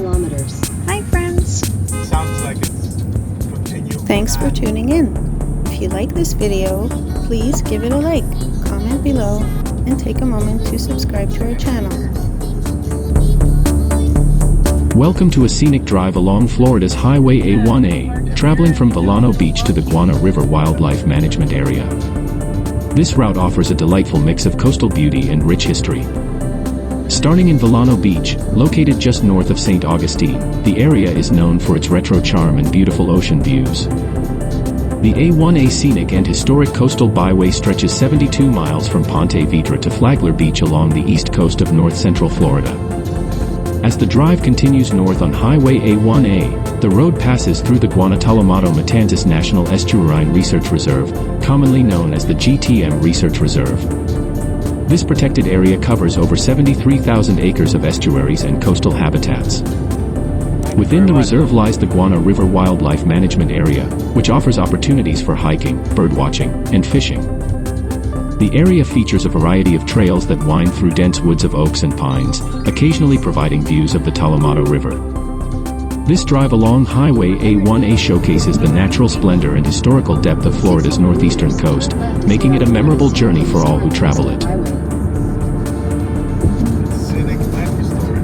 kilometers. Hi friends! Sounds like it's continue. Thanks for tuning in. If you like this video, please give it a like, comment below, and take a moment to subscribe to our channel. Welcome to a scenic drive along Florida's Highway A1A, traveling from Vilano Beach to the Guana River Wildlife Management Area. This route offers a delightful mix of coastal beauty and rich history. Starting in Vilano Beach, located just north of St. Augustine, the area is known for its retro charm and beautiful ocean views. The A1A Scenic and Historic Coastal Byway stretches 72 miles from Ponte Vedra to Flagler Beach along the east coast of north-central Florida. As the drive continues north on Highway A1A, the road passes through the Guantalamato-Matanzas National Estuarine Research Reserve, commonly known as the GTM Research Reserve. This protected area covers over 73,000 acres of estuaries and coastal habitats. Within the reserve lies the Guana River Wildlife Management Area, which offers opportunities for hiking, birdwatching, and fishing. The area features a variety of trails that wind through dense woods of oaks and pines, occasionally providing views of the Talamato River. This drive along Highway A1A showcases the natural splendor and historical depth of Florida's northeastern coast, making it a memorable journey for all who travel it. Scenic and historic.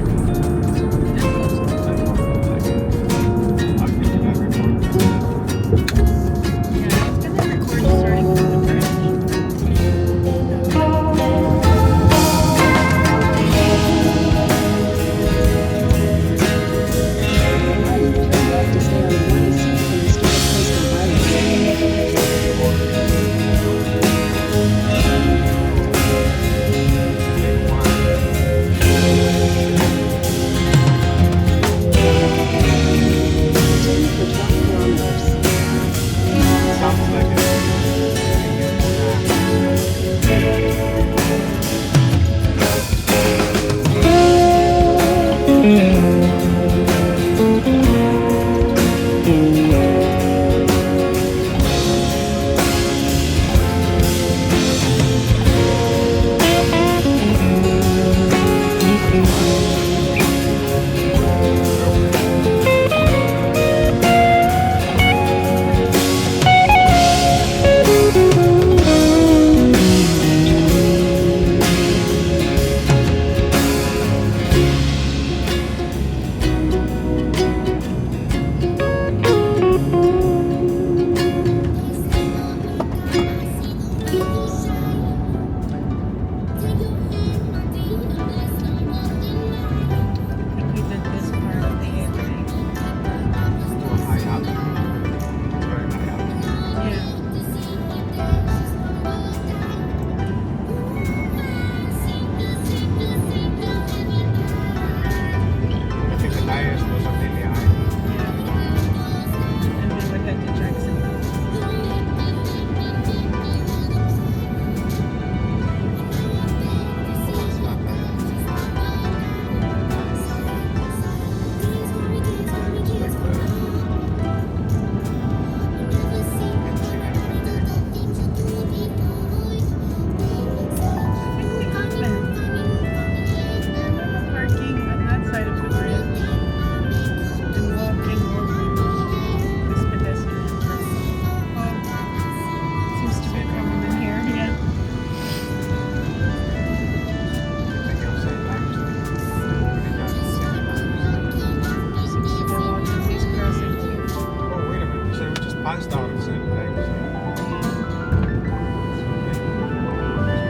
Passed out at the same time.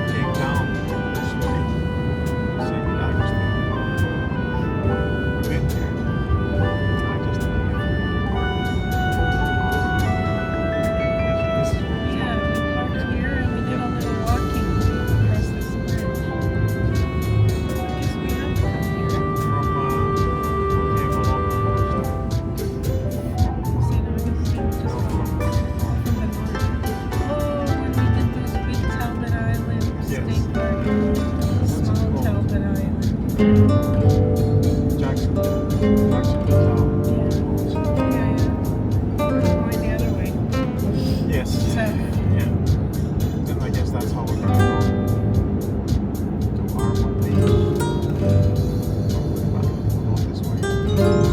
Came down this way. St. Augustine. Been here. I just this is Yeah, we parked here and we did a little walking across this bridge. I guess we have come here. from St. Augustine, just from the north. Oh, when we did those big Talbot Island state park, small Talbot Island. Jackson. Yeah. We're going the other way. Yes. So, Yeah. Then I guess that's how we're going to go. To Armwood Beach. Go this way.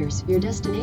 meters, your destination